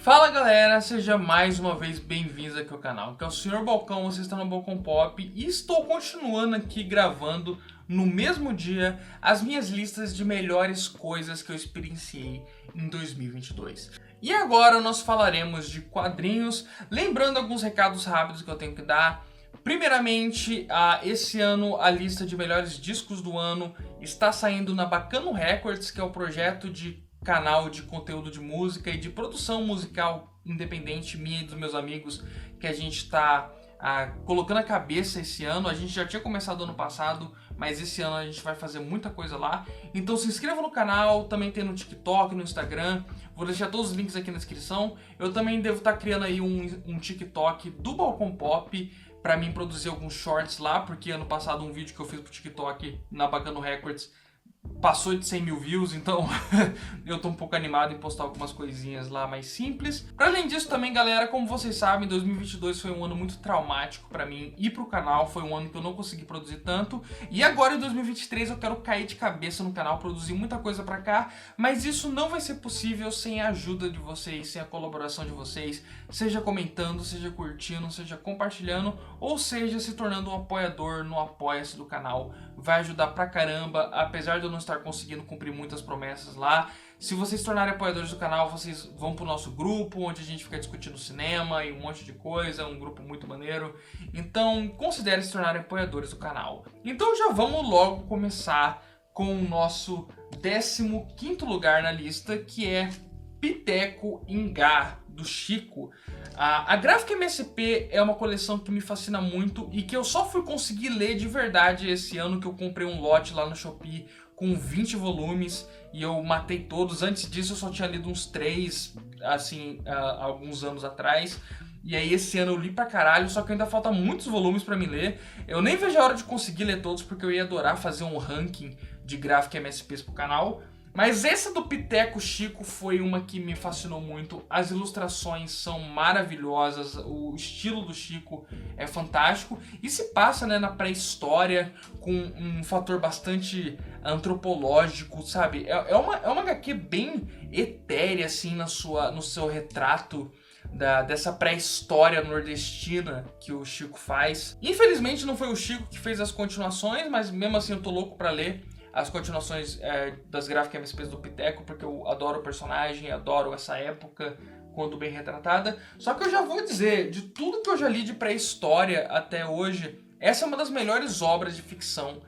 Fala galera, seja mais uma vez bem-vindos aqui ao canal, que é o Sr. Balcão, você está no Balcão Pop e estou continuando aqui gravando no mesmo dia as minhas listas de melhores coisas que eu experienciei em 2022. E agora nós falaremos de quadrinhos, lembrando alguns recados rápidos que eu tenho que dar. Primeiramente, esse ano a lista de melhores discos do ano está saindo na Bacano Records, que é o projeto de canal de conteúdo de música e de produção musical independente minha e dos meus amigos, que a gente está colocando a cabeça esse ano. A gente já tinha começado ano passado, mas esse ano a gente vai fazer muita coisa lá. Então se inscreva no canal, também tem no TikTok, no Instagram. Vou deixar todos os links aqui na descrição. Eu também devo estar criando aí um TikTok do Balcão Pop para mim produzir alguns shorts lá, porque ano passado um vídeo que eu fiz pro TikTok na Bacano Records passou de 100 mil views, então eu tô um pouco animado em postar algumas coisinhas lá mais simples. Para além disso também, galera, como vocês sabem, 2022 foi um ano muito traumático para mim e pro canal. Foi um ano que eu não consegui produzir tanto. E agora em 2023 eu quero cair de cabeça no canal, produzir muita coisa para cá. Mas isso não vai ser possível sem a ajuda de vocês, sem a colaboração de vocês. Seja comentando, seja curtindo, seja compartilhando, ou seja se tornando um apoiador no Apoia-se do canal. Vai ajudar pra caramba, apesar de eu não estar conseguindo cumprir muitas promessas lá. Se vocês se tornarem apoiadores do canal, vocês vão pro nosso grupo, onde a gente fica discutindo cinema e um monte de coisa, um grupo muito maneiro. Então, considere se tornarem apoiadores do canal. Então já vamos logo começar com o nosso 15º lugar na lista, que é Piteco Ingá, do Chico. A Gráfica MSP é uma coleção que me fascina muito e que eu só fui conseguir ler de verdade esse ano, que eu comprei um lote lá no Shopee com 20 volumes e eu matei todos. Antes disso eu só tinha lido uns 3, assim, alguns anos atrás. E aí esse ano eu li pra caralho, só que ainda falta muitos volumes pra me ler. Eu nem vejo a hora de conseguir ler todos, porque eu ia adorar fazer um ranking de Gráfica MSPs pro canal. Mas essa do Piteco Chico foi uma que me fascinou muito. As ilustrações são maravilhosas, o estilo do Chico é fantástico e se passa, né, na pré-história com um fator bastante antropológico, sabe? É uma HQ bem etérea assim no seu retrato dessa pré-história nordestina que o Chico faz. Infelizmente não foi o Chico que fez as continuações, mas mesmo assim eu tô louco pra ler as continuações das gráficas MSPs do Piteco, porque eu adoro o personagem, adoro essa época quando bem retratada. Só que eu já vou dizer, de tudo que eu já li de pré-história até hoje, essa é uma das melhores obras de ficção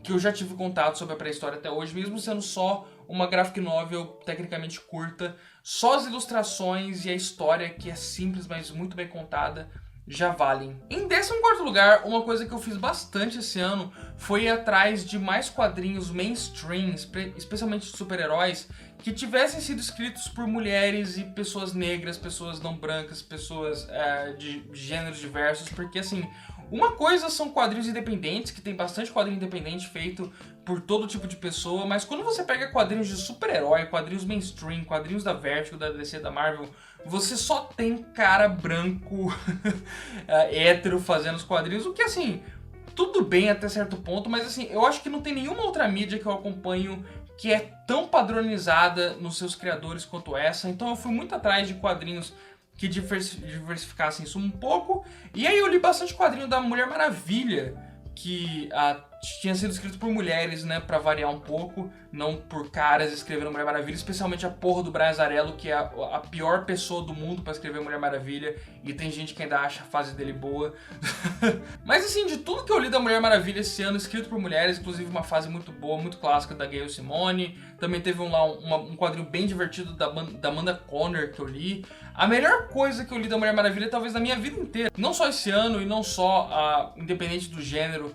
que eu já tive contato sobre a pré-história até hoje, mesmo sendo só uma graphic novel tecnicamente curta. Só as ilustrações e a história, que é simples, mas muito bem contada, já valem. Em 14º lugar, uma coisa que eu fiz bastante esse ano foi ir atrás de mais quadrinhos mainstream, especialmente de super-heróis, que tivessem sido escritos por mulheres e pessoas negras, pessoas não brancas, pessoas de gêneros diversos, porque assim, uma coisa são quadrinhos independentes, que tem bastante quadrinho independente feito por todo tipo de pessoa, mas quando você pega quadrinhos de super-herói, quadrinhos mainstream, quadrinhos da Vertigo, da DC, da Marvel, você só tem cara branco hétero fazendo os quadrinhos, o que assim, tudo bem até certo ponto, mas assim, eu acho que não tem nenhuma outra mídia que eu acompanho que é tão padronizada nos seus criadores quanto essa. Então eu fui muito atrás de quadrinhos que diversificassem isso um pouco, e aí eu li bastante quadrinho da Mulher Maravilha, que tinha sido escrito por mulheres, né, pra variar um pouco, não por caras escrevendo Mulher Maravilha, especialmente a porra do Brian Azzarello, que é a pior pessoa do mundo pra escrever Mulher Maravilha, e tem gente que ainda acha a fase dele boa. Mas assim, de tudo que eu li da Mulher Maravilha esse ano, escrito por mulheres, inclusive uma fase muito boa, muito clássica da Gayle Simone, também teve um quadrinho bem divertido da Amanda Conner que eu li. A melhor coisa que eu li da Mulher Maravilha talvez na minha vida inteira, não só esse ano e não só independente do gênero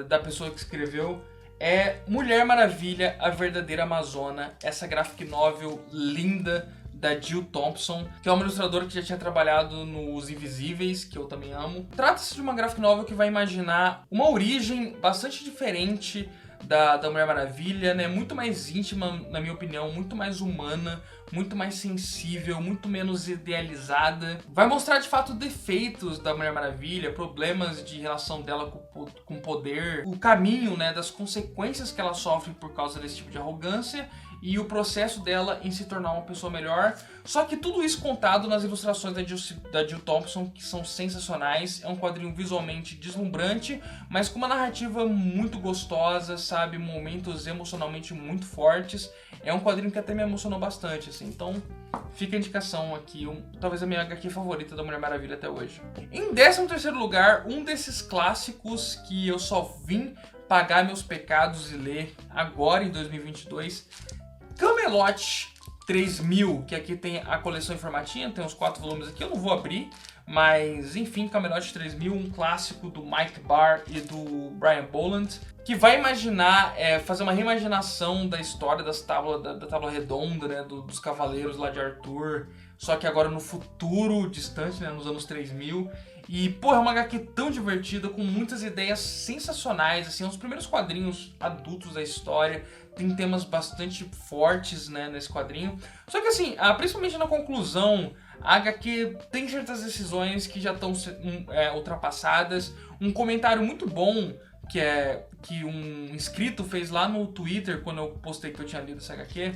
da pessoa que escreveu, é Mulher Maravilha, a Verdadeira Amazona, essa graphic novel linda da Jill Thompson, que é uma ilustradora que já tinha trabalhado nos Invisíveis, que eu também amo. Trata-se de uma graphic novel que vai imaginar uma origem bastante diferente da Mulher Maravilha, né? Muito mais íntima, na minha opinião, muito mais humana, muito mais sensível, muito menos idealizada. Vai mostrar de fato defeitos da Mulher Maravilha, problemas de relação dela com o poder, o caminho, né, das consequências que ela sofre por causa desse tipo de arrogância e o processo dela em se tornar uma pessoa melhor. Só que tudo isso contado nas ilustrações da Jill Thompson, que são sensacionais. É um quadrinho visualmente deslumbrante, mas com uma narrativa muito gostosa, sabe? Momentos emocionalmente muito fortes. É um quadrinho que até me emocionou bastante, assim. Então, fica a indicação aqui, talvez a minha HQ favorita da Mulher Maravilha até hoje. Em 13º lugar, um desses clássicos que eu só vim pagar meus pecados e ler agora em 2022, Camelot 3000, que aqui tem a coleção em formatinho, tem uns 4 volumes aqui, eu não vou abrir, mas enfim, Camelot 3000, um clássico do Mike Barr e do Brian Boland, que vai imaginar, fazer uma reimaginação da história da tábua redonda, né, dos cavaleiros lá de Arthur, só que agora no futuro distante, né, nos anos 3000. E, pô, é uma HQ tão divertida, com muitas ideias sensacionais, assim, é um dos primeiros quadrinhos adultos da história, tem temas bastante fortes, né, nesse quadrinho. Só que, assim, principalmente na conclusão, a HQ tem certas decisões que já estão ultrapassadas. Um comentário muito bom que um inscrito fez lá no Twitter, quando eu postei que eu tinha lido essa HQ,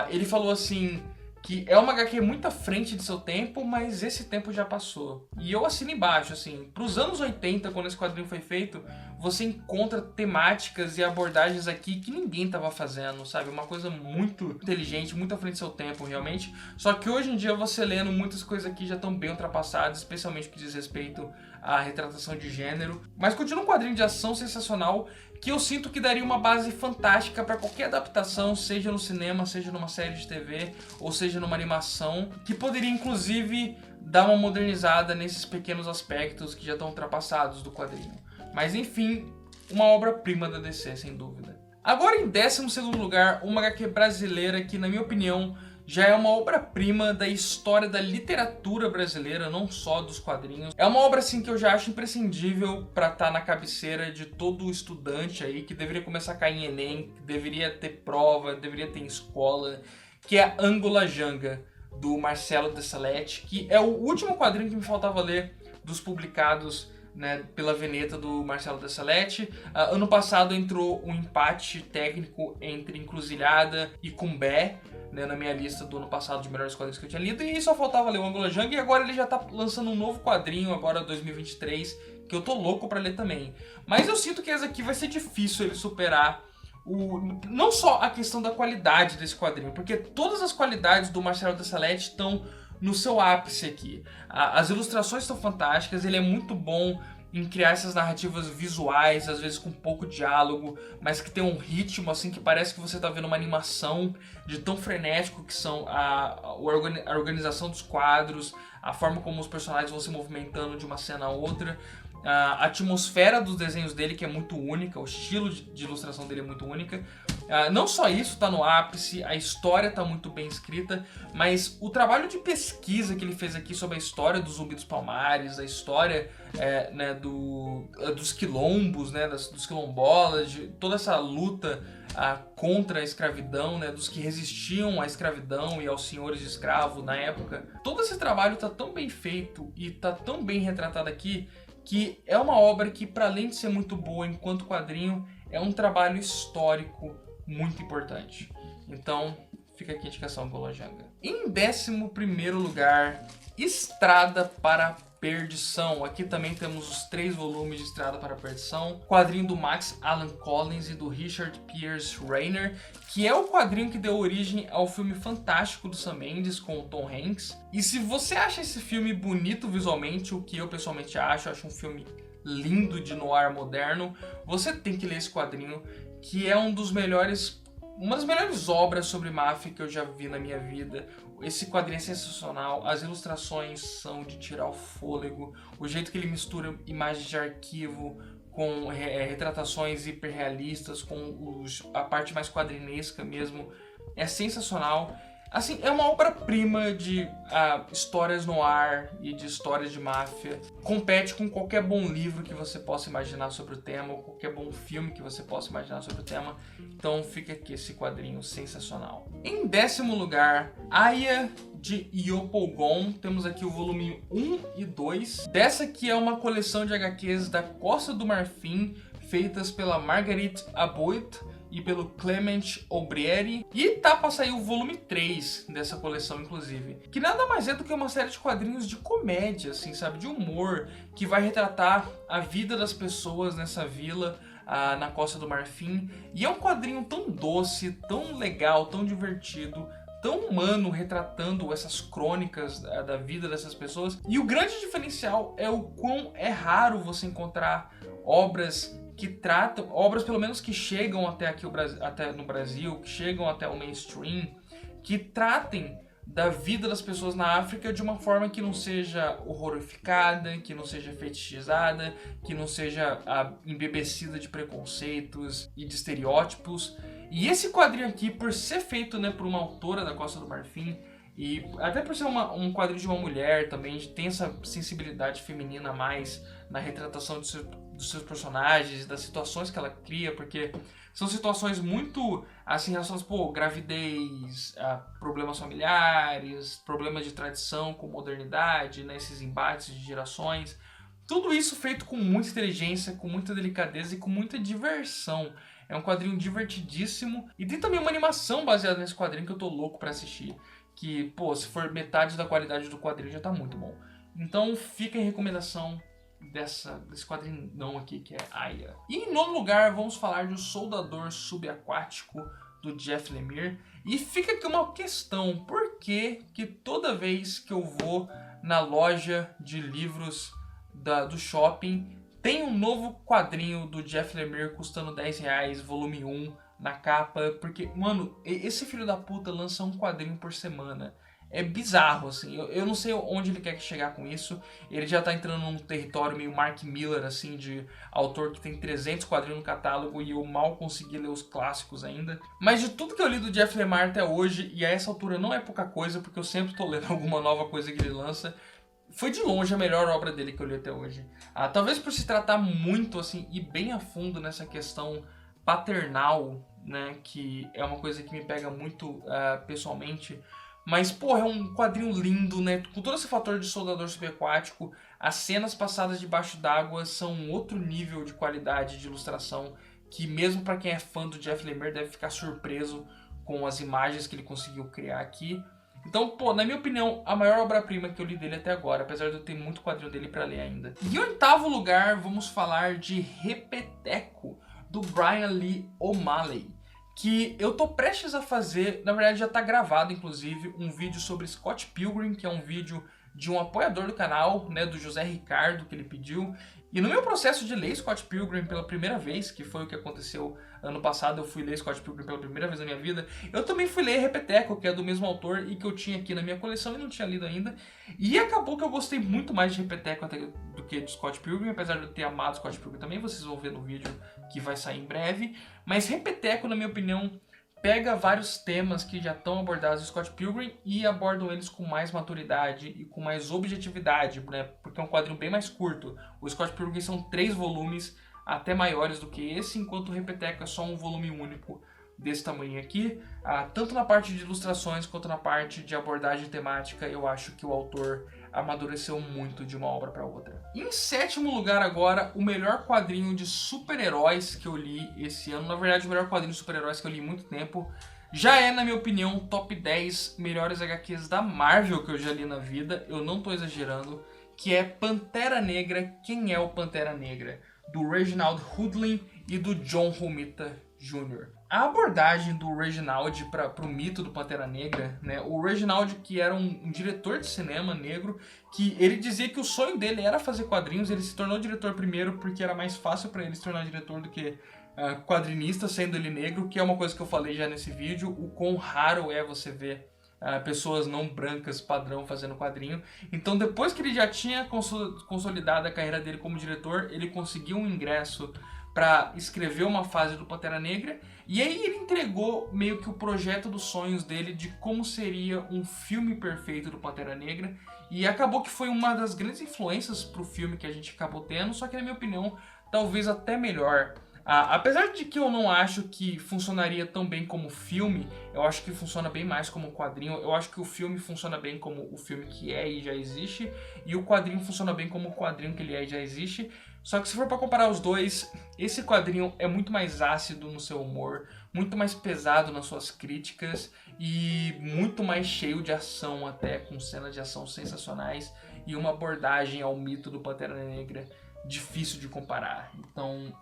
ele falou assim, que é uma HQ muito à frente de seu tempo, mas esse tempo já passou. E eu assino embaixo, assim, pros anos 80, quando esse quadrinho foi feito, você encontra temáticas e abordagens aqui que ninguém tava fazendo, sabe? Uma coisa muito inteligente, muito à frente de seu tempo, realmente. Só que hoje em dia, você lendo, muitas coisas aqui já estão bem ultrapassadas, especialmente no que diz respeito à retratação de gênero. Mas continua um quadrinho de ação sensacional, que eu sinto que daria uma base fantástica para qualquer adaptação, seja no cinema, seja numa série de TV, ou seja numa animação, que poderia inclusive dar uma modernizada nesses pequenos aspectos que já estão ultrapassados do quadrinho. Mas enfim, uma obra-prima da DC, sem dúvida. Agora em 12º lugar, uma HQ brasileira que, na minha opinião, já é uma obra-prima da história da literatura brasileira, não só dos quadrinhos. É uma obra assim que eu já acho imprescindível para estar na cabeceira de todo estudante aí, que deveria começar a cair em Enem, que deveria ter prova, deveria ter em escola, que é Angola Janga, do Marcelo Desalete, que é o último quadrinho que me faltava ler dos publicados, né, pela Veneta do Marcelo Desalete. Ano passado entrou um empate técnico entre Encruzilhada e Cumbé, né, na minha lista do ano passado de melhores quadrinhos que eu tinha lido, e só faltava ler o Angola Janga, e agora ele já tá lançando um novo quadrinho, agora 2023, que eu tô louco pra ler também. Mas eu sinto que esse aqui vai ser difícil ele superar não só a questão da qualidade desse quadrinho, porque todas as qualidades do Marcelo Desalete estão no seu ápice aqui. As ilustrações estão fantásticas, ele é muito bom em criar essas narrativas visuais, às vezes com pouco diálogo, mas que tem um ritmo assim que parece que você está vendo uma animação, de tão frenético que são a organização dos quadros, a forma como os personagens vão se movimentando de uma cena a outra, a atmosfera dos desenhos dele, que é muito única, o estilo de ilustração dele é muito única. Não só isso está no ápice, a história está muito bem escrita, mas o trabalho de pesquisa que ele fez aqui sobre a história do Zumbi dos Palmares, a história né, dos quilombos, né, dos quilombolas, de toda essa luta contra a escravidão, né, dos que resistiam à escravidão e aos senhores de escravo na época. Todo esse trabalho está tão bem feito e está tão bem retratado aqui, que é uma obra que, para além de ser muito boa enquanto quadrinho, é um trabalho histórico muito importante. Então, fica aqui a indicação do Angola Janga. Em 11º lugar, Estrada para a Perdição. Aqui também temos os 3 volumes de Estrada para a Perdição, quadrinho do Max Allan Collins e do Richard Pierce Reiner, que é o quadrinho que deu origem ao filme fantástico do Sam Mendes com o Tom Hanks. E se você acha esse filme bonito visualmente, o que eu pessoalmente acho um filme lindo de noir moderno, você tem que ler esse quadrinho, que é uma das melhores obras sobre máfia que eu já vi na minha vida. Esse quadrinho é sensacional, as ilustrações são de tirar o fôlego, o jeito que ele mistura imagens de arquivo com retratações hiperrealistas, com a parte mais quadrinesca mesmo, é sensacional. Assim, é uma obra-prima de histórias no ar e de histórias de máfia. Compete com qualquer bom livro que você possa imaginar sobre o tema, ou qualquer bom filme que você possa imaginar sobre o tema. Então fica aqui esse quadrinho sensacional. Em 10º lugar, Aya de Yopougon. Temos aqui o volume 1 e 2. Dessa aqui é uma coleção de HQs da Costa do Marfim, feitas pela Marguerite Aboud e pelo Clement Obrieri. E tá pra sair o volume 3 dessa coleção, inclusive. Que nada mais é do que uma série de quadrinhos de comédia, assim, sabe? De humor, que vai retratar a vida das pessoas nessa vila na Costa do Marfim. E é um quadrinho tão doce, tão legal, tão divertido, tão humano, retratando essas crônicas da vida dessas pessoas. E o grande diferencial é o quão é raro você encontrar obras que tratam, obras pelo menos que chegam até aqui até no Brasil, que chegam até o mainstream, que tratem da vida das pessoas na África de uma forma que não seja horrorificada, que não seja fetichizada, que não seja embebecida de preconceitos e de estereótipos. E esse quadrinho aqui, por ser feito, né, por uma autora da Costa do Marfim, e até por ser um quadrinho de uma mulher também, tem essa sensibilidade feminina a mais na retratação dos seus personagens, das situações que ela cria, porque são situações muito assim relacionadas, gravidez, problemas familiares, problemas de tradição com modernidade, né, esses embates de gerações. Tudo isso feito com muita inteligência, com muita delicadeza e com muita diversão. É um quadrinho divertidíssimo. E tem também uma animação baseada nesse quadrinho que eu tô louco pra assistir. Que, se for metade da qualidade do quadrinho já tá muito bom. Então fica em recomendação desse quadrinho não aqui, que é Aya. E em nono lugar, vamos falar de O Soldador Subaquático, do Jeff Lemire. E fica aqui uma questão: por que toda vez que eu vou na loja de livros do shopping, tem um novo quadrinho do Jeff Lemire custando R$10, volume 1, na capa? Porque, mano, esse filho da puta lança um quadrinho por semana. É bizarro, assim. Eu não sei onde ele quer chegar com isso. Ele já tá entrando num território meio Mark Miller, assim, de autor que tem 300 quadrinhos no catálogo e eu mal consegui ler os clássicos ainda. Mas de tudo que eu li do Jeff Lemire até hoje, e a essa altura não é pouca coisa, porque eu sempre tô lendo alguma nova coisa que ele lança, foi de longe a melhor obra dele que eu li até hoje. Talvez por se tratar muito, assim, e bem a fundo nessa questão paternal, né, que é uma coisa que me pega muito pessoalmente. Mas, é um quadrinho lindo, né? Com todo esse fator de soldador subaquático, as cenas passadas debaixo d'água são um outro nível de qualidade de ilustração que, mesmo para quem é fã do Jeff Lemire, deve ficar surpreso com as imagens que ele conseguiu criar aqui. Então, na minha opinião, a maior obra-prima que eu li dele até agora, apesar de eu ter muito quadrinho dele para ler ainda. E em oitavo lugar, vamos falar de Repeteco, do Brian Lee O'Malley, que eu tô prestes a fazer, na verdade já tá gravado inclusive, um vídeo sobre Scott Pilgrim, que é um vídeo de um apoiador do canal, né, do José Ricardo, que ele pediu. E no meu processo de ler Scott Pilgrim pela primeira vez, que foi o que aconteceu ano passado, eu fui ler Scott Pilgrim pela primeira vez na minha vida, eu também fui ler Repeteco, que é do mesmo autor e que eu tinha aqui na minha coleção e não tinha lido ainda. E acabou que eu gostei muito mais de Repeteco até do que de Scott Pilgrim, apesar de eu ter amado Scott Pilgrim também, vocês vão ver no vídeo que vai sair em breve. Mas Repeteco, na minha opinião, pega vários temas que já estão abordados no Scott Pilgrim e abordam eles com mais maturidade e com mais objetividade, né? Porque é um quadrinho bem mais curto. O Scott Pilgrim são 3 volumes, até maiores do que esse, enquanto o Repeteco é só um volume único desse tamanho aqui. Tanto na parte de ilustrações quanto na parte de abordagem temática, eu acho que o autor amadureceu muito de uma obra para outra. Em sétimo lugar agora, o melhor quadrinho de super-heróis que eu li esse ano. Na verdade, o melhor quadrinho de super-heróis que eu li há muito tempo. Já é, na minha opinião, top 10 melhores HQs da Marvel que eu já li na vida. Eu não tô exagerando. Que é Pantera Negra. Quem é o Pantera Negra? Do Reginald Hudlin e do John Romita Jr. A abordagem do Reginald para o mito do Pantera Negra, né? O Reginald, que era um diretor de cinema negro, que ele dizia que o sonho dele era fazer quadrinhos. Ele se tornou diretor primeiro porque era mais fácil para ele se tornar diretor do que quadrinista, sendo ele negro, que é uma coisa que eu falei já nesse vídeo, o quão raro é você ver pessoas não brancas padrão fazendo quadrinho. Então, depois que ele já tinha consolidado a carreira dele como diretor, ele conseguiu um ingresso para escrever uma fase do Pantera Negra, e aí ele entregou meio que o projeto dos sonhos dele de como seria um filme perfeito do Pantera Negra, e acabou que foi uma das grandes influências pro filme que a gente acabou tendo, só que na minha opinião, talvez até melhor. Apesar de que eu não acho que funcionaria tão bem como filme, eu acho que funciona bem mais como quadrinho. Eu acho que o filme funciona bem como o filme que é e já existe, e o quadrinho funciona bem como o quadrinho que ele é e já existe. Só que se for para comparar os dois, esse quadrinho é muito mais ácido no seu humor, muito mais pesado nas suas críticas e muito mais cheio de ação até, com cenas de ação sensacionais e uma abordagem ao mito do Pantera Negra difícil de comparar. Então,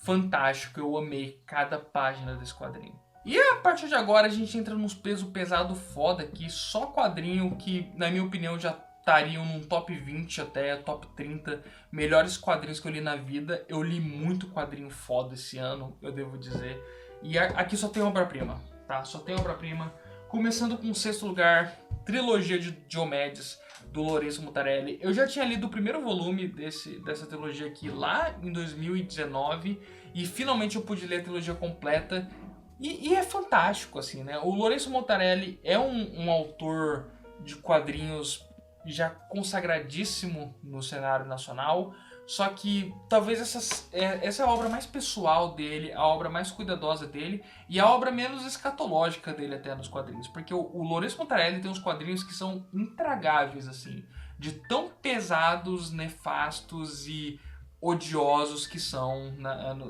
fantástico, eu amei cada página desse quadrinho. E a partir de agora a gente entra nos peso pesado foda aqui, só quadrinho que, na minha opinião, já estariam num top 20 até top 30 melhores quadrinhos que eu li na vida. Eu li muito quadrinho foda esse ano, eu devo dizer. E aqui só tem obra-prima, tá? Só tem obra-prima. Começando com o 6º lugar, trilogia de Diomedes, do Lourenço Mutarelli. Eu já tinha lido o primeiro volume dessa trilogia aqui lá em 2019 e finalmente eu pude ler a trilogia completa. E é fantástico, assim, né? O Lourenço Mutarelli é um autor de quadrinhos já consagradíssimo no cenário nacional, só que talvez essa é a obra mais pessoal dele, a obra mais cuidadosa dele e a obra menos escatológica dele até nos quadrinhos, porque o Lourenço Mutarelli tem uns quadrinhos que são intragáveis, assim, de tão pesados, nefastos e odiosos que são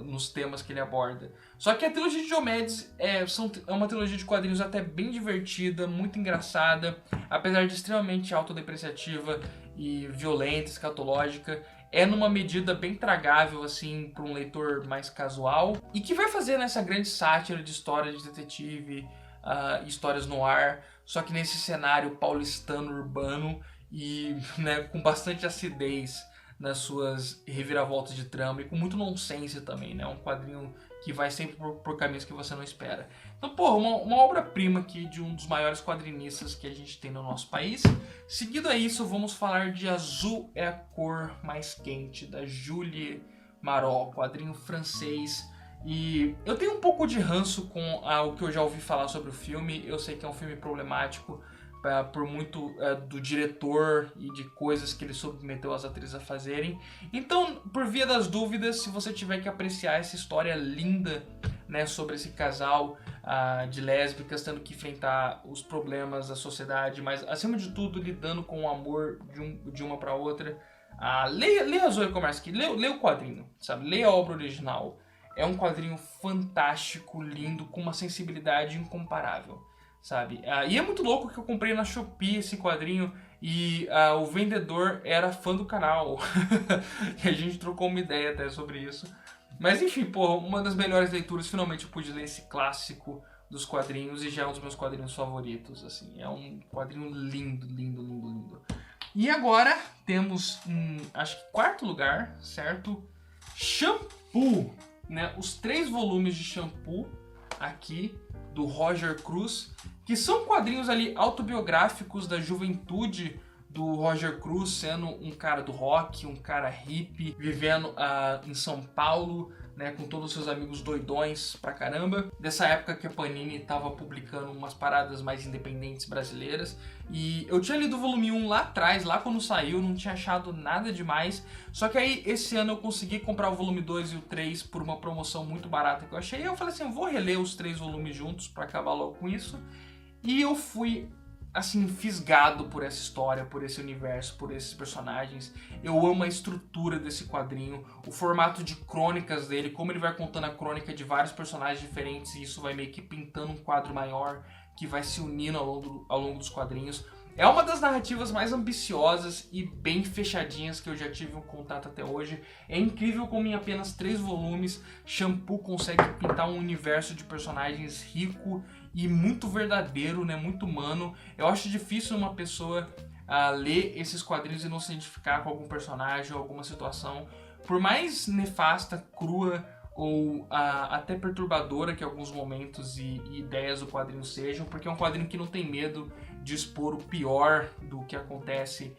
nos temas que ele aborda. Só que a trilogia de Diomedes é uma trilogia de quadrinhos até bem divertida, muito engraçada, apesar de extremamente autodepreciativa e violenta, escatológica. É numa medida bem tragável, assim, para um leitor mais casual, e que vai fazer nessa grande sátira de história de detetive, histórias no ar, só que nesse cenário paulistano urbano e, né, com bastante acidez nas suas reviravoltas de trama e com muito nonsense também, né? Um quadrinho que vai sempre por caminhos que você não espera. Então, pô, uma obra-prima aqui de um dos maiores quadrinistas que a gente tem no nosso país. Seguido a isso, vamos falar de Azul é a Cor Mais Quente, da Julie Marot, quadrinho francês. E eu tenho um pouco de ranço com o que eu já ouvi falar sobre o filme. Eu sei que é um filme problemático, por muito do diretor e de coisas que ele submeteu as atrizes a fazerem. Então, por via das dúvidas, se você tiver que apreciar essa história linda, né, sobre esse casal de lésbicas tendo que enfrentar os problemas da sociedade, mas acima de tudo lidando com o amor de uma para outra, leia Azul é a Cor Mais Quente, leia o quadrinho, sabe? Leia a obra original. É um quadrinho fantástico, lindo, com uma sensibilidade incomparável, sabe? E é muito louco que eu comprei na Shopee esse quadrinho e o vendedor era fã do canal. E a gente trocou uma ideia até sobre isso. Mas enfim, pô, uma das melhores leituras, finalmente eu pude ler esse clássico dos quadrinhos e já é um dos meus quadrinhos favoritos, assim. É um quadrinho lindo, lindo, lindo, lindo. E agora temos, acho que 4º lugar, certo? Shampoo, né? Os 3 volumes de Shampoo aqui, do Roger Cruz, que são quadrinhos ali autobiográficos da juventude do Roger Cruz, sendo um cara do rock, um cara hippie, vivendo em São Paulo, né, com todos os seus amigos doidões pra caramba. Dessa época que a Panini tava publicando umas paradas mais independentes brasileiras. E eu tinha lido o volume 1 lá atrás, lá quando saiu, não tinha achado nada demais. Só que aí, esse ano eu consegui comprar o volume 2 e o 3 por uma promoção muito barata que eu achei. E eu falei assim, eu vou reler os 3 volumes juntos pra acabar logo com isso. E eu fui, assim, fisgado por essa história, por esse universo, por esses personagens. Eu amo a estrutura desse quadrinho, o formato de crônicas dele, como ele vai contando a crônica de vários personagens diferentes e isso vai meio que pintando um quadro maior que vai se unindo ao longo dos quadrinhos. É uma das narrativas mais ambiciosas e bem fechadinhas que eu já tive um contato até hoje. É incrível como em apenas 3 volumes, Shampoo consegue pintar um universo de personagens rico e muito verdadeiro, né? Muito humano. Eu acho difícil uma pessoa ler esses quadrinhos e não se identificar com algum personagem ou alguma situação. Por mais nefasta, crua ou até perturbadora que alguns momentos e ideias do quadrinho sejam, porque é um quadrinho que não tem medo de expor o pior do que acontece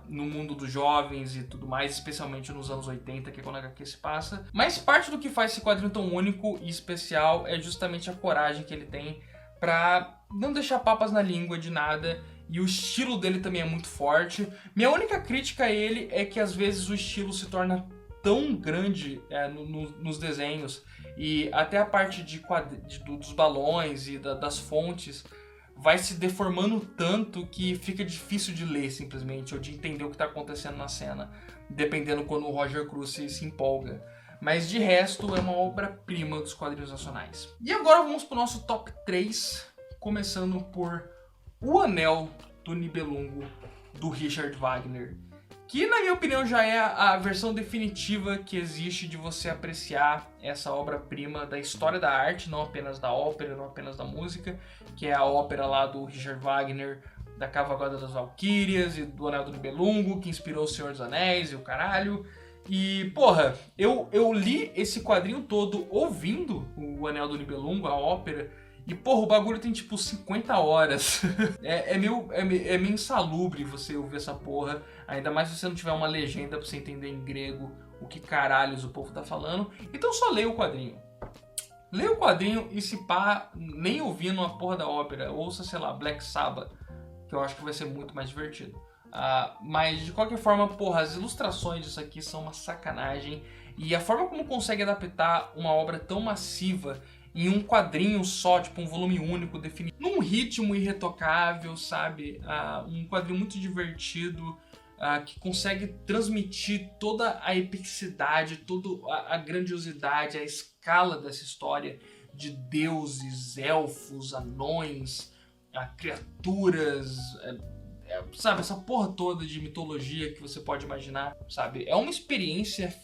no mundo dos jovens e tudo mais, especialmente nos anos 80, que é quando a HQ se passa. Mas parte do que faz esse quadrinho tão único e especial é justamente a coragem que ele tem pra não deixar papas na língua de nada, e o estilo dele também é muito forte. Minha única crítica a ele é que às vezes o estilo se torna tão grande nos desenhos, e até a parte dos balões e das fontes vai se deformando tanto que fica difícil de ler simplesmente, ou de entender o que está acontecendo na cena, dependendo quando o Roger Cruz se empolga. Mas de resto é uma obra-prima dos quadrinhos nacionais. E agora vamos pro nosso top 3, começando por O Anel do Nibelungo, do Richard Wagner. Que na minha opinião já é a versão definitiva que existe de você apreciar essa obra-prima da história da arte, não apenas da ópera, não apenas da música, que é a ópera lá do Richard Wagner, da Cavalgada das Valquírias e do Anel do Nibelungo, que inspirou o Senhor dos Anéis e o caralho. E, porra, eu li esse quadrinho todo ouvindo o Anel do Nibelungo, a ópera, e, porra, o bagulho tem, tipo, 50 horas. É meio insalubre você ouvir essa porra, ainda mais se você não tiver uma legenda pra você entender em grego o que caralhos o povo tá falando. Então só leia o quadrinho. Leia o quadrinho e, se pá, nem ouvindo a porra da ópera, ouça, sei lá, Black Sabbath, que eu acho que vai ser muito mais divertido. Mas, de qualquer forma, porra, as ilustrações disso aqui são uma sacanagem. E a forma como consegue adaptar uma obra tão massiva em um quadrinho só, tipo um volume único, definido num ritmo irretocável, sabe? Um quadrinho muito divertido, que consegue transmitir toda a epicidade, toda a grandiosidade, a escala dessa história de deuses, elfos, anões, criaturas, sabe? Essa porra toda de mitologia que você pode imaginar, sabe? É uma experiência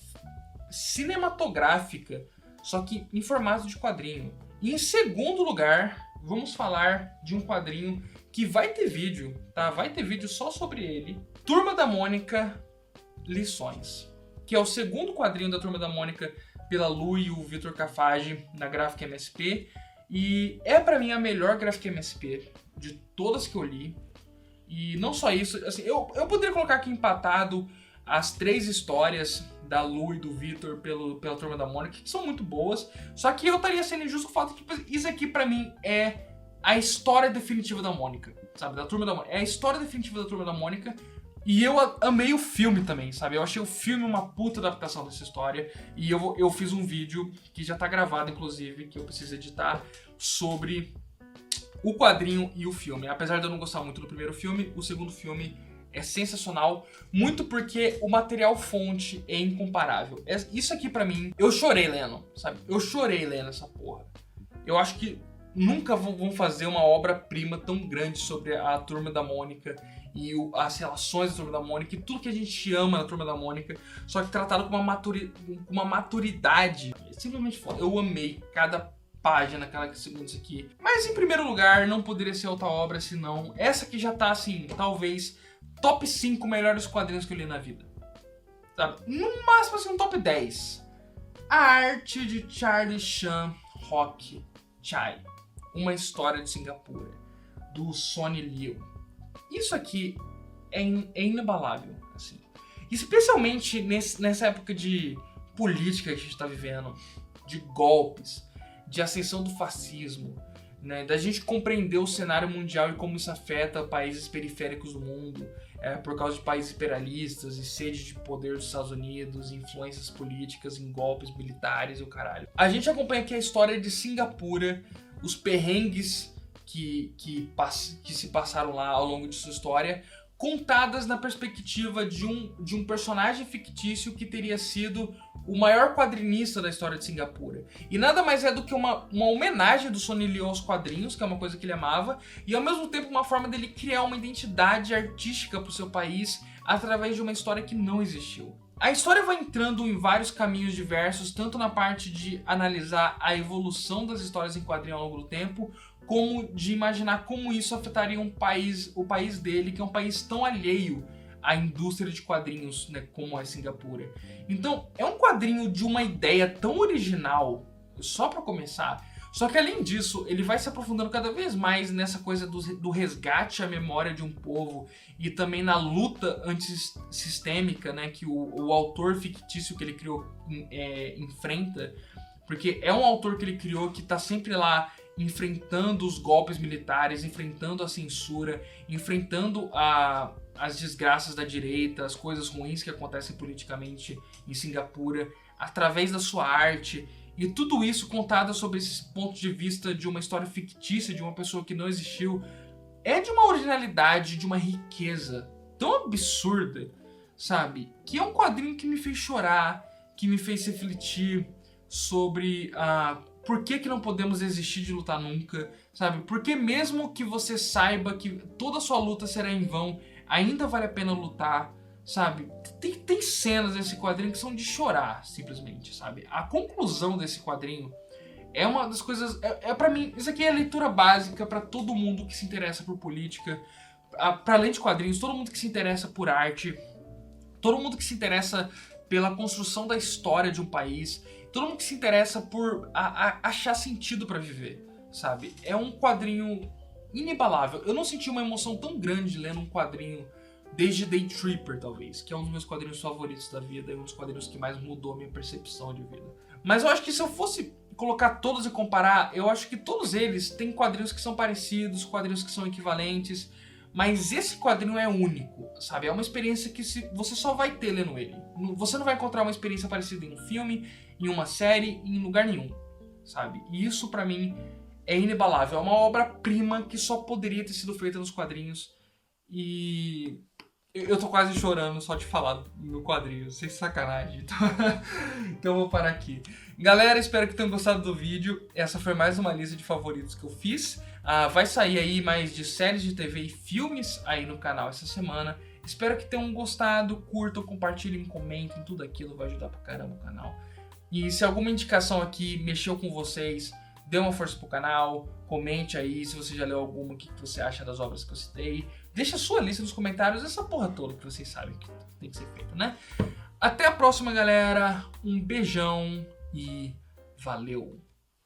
cinematográfica, só que em formato de quadrinho. E em segundo lugar, vamos falar de um quadrinho que vai ter vídeo, tá? Vai ter vídeo só sobre ele. Turma da Mônica Lições, que é o segundo quadrinho da Turma da Mônica pela Lu e o Vitor Cafage na Graphic MSP. E é pra mim a melhor Graphic MSP de todas que eu li. E não só isso, assim, eu poderia colocar aqui empatado as 3 histórias da Lu e do Vitor pela Turma da Mônica, que são muito boas. Só que eu estaria sendo injusto com o fato de que isso aqui pra mim é a história definitiva da Mônica, sabe? Da Turma da Mônica. É a história definitiva da Turma da Mônica. E eu amei o filme também, sabe? Eu achei o filme uma puta adaptação dessa história. E eu fiz um vídeo que já tá gravado, inclusive, que eu preciso editar, sobre o quadrinho e o filme. Apesar de eu não gostar muito do primeiro filme, o segundo filme é sensacional, muito porque o material fonte é incomparável. Isso aqui pra mim, eu chorei lendo, sabe? Eu chorei lendo essa porra. Eu acho que nunca vão fazer uma obra-prima tão grande sobre a Turma da Mônica e as relações da Turma da Mônica e tudo que a gente ama na Turma da Mônica, só que tratado com uma maturidade. É simplesmente foda. Eu amei cada página, cada segundo isso aqui. Mas em primeiro lugar, não poderia ser outra obra senão essa que já tá assim, talvez top 5 melhores quadrinhos que eu li na vida, sabe? No máximo assim um top 10. A Arte de Charlie Chan Rock Chai, Uma História de Singapura, do Sonny Liu. Isso aqui é inabalável, assim. Especialmente nessa época de política que a gente tá vivendo, de golpes, de ascensão do fascismo, né, da gente compreender o cenário mundial e como isso afeta países periféricos do mundo, por causa de países imperialistas e sede de poder dos Estados Unidos, influências políticas em golpes militares e o caralho. A gente acompanha aqui a história de Singapura, os perrengues que se passaram lá ao longo de sua história, contadas na perspectiva de um personagem fictício que teria sido o maior quadrinista da história de Singapura. E nada mais é do que uma homenagem do Sonny Liu aos quadrinhos, que é uma coisa que ele amava, e ao mesmo tempo uma forma dele criar uma identidade artística para o seu país através de uma história que não existiu. A história vai entrando em vários caminhos diversos, tanto na parte de analisar a evolução das histórias em quadrinho ao longo do tempo, como de imaginar como isso afetaria o país dele, que é um país tão alheio à indústria de quadrinhos, né, como é Singapura. Então, é um quadrinho de uma ideia tão original, só para começar, só que além disso, ele vai se aprofundando cada vez mais nessa coisa do resgate à memória de um povo e também na luta antissistêmica, né, que o autor fictício que ele criou enfrenta, porque é um autor que ele criou que está sempre lá enfrentando os golpes militares, enfrentando a censura, enfrentando as desgraças da direita, as coisas ruins que acontecem politicamente em Singapura, através da sua arte, e tudo isso contado sob esse ponto de vista de uma história fictícia, de uma pessoa que não existiu, é de uma originalidade, de uma riqueza tão absurda, sabe? Que é um quadrinho que me fez chorar, que me fez refletir sobre por que não podemos desistir de lutar nunca, sabe? Porque mesmo que você saiba que toda a sua luta será em vão, ainda vale a pena lutar, sabe? Tem cenas desse quadrinho que são de chorar, simplesmente, sabe? A conclusão desse quadrinho é uma das coisas... Pra mim, isso aqui é a leitura básica pra todo mundo que se interessa por política, pra além de quadrinhos, todo mundo que se interessa por arte, todo mundo que se interessa pela construção da história de um país, todo mundo que se interessa por achar sentido pra viver, sabe? É um quadrinho inabalável. Eu não senti uma emoção tão grande lendo um quadrinho desde Day Tripper, talvez, que é um dos meus quadrinhos favoritos da vida e um dos quadrinhos que mais mudou a minha percepção de vida. Mas eu acho que se eu fosse colocar todos e comparar, eu acho que todos eles têm quadrinhos que são parecidos, quadrinhos que são equivalentes, mas esse quadrinho é único, sabe? É uma experiência que você só vai ter lendo ele. Você não vai encontrar uma experiência parecida em um filme, em uma série, em lugar nenhum, sabe? E isso pra mim é inabalável. É uma obra-prima que só poderia ter sido feita nos quadrinhos. E eu tô quase chorando só de falar no quadrinho, sem sacanagem. Então eu vou parar aqui. Galera, espero que tenham gostado do vídeo. Essa foi mais uma lista de favoritos que eu fiz. Vai sair aí mais de séries de TV e filmes aí no canal essa semana. Espero que tenham gostado, curtam, compartilhem, comentem, tudo aquilo vai ajudar pra caramba o canal. E se alguma indicação aqui mexeu com vocês, dê uma força pro canal, comente aí se você já leu alguma, o que você acha das obras que eu citei. Deixa a sua lista nos comentários, essa porra toda que vocês sabem que tem que ser feito, né? Até a próxima, galera. Um beijão e valeu!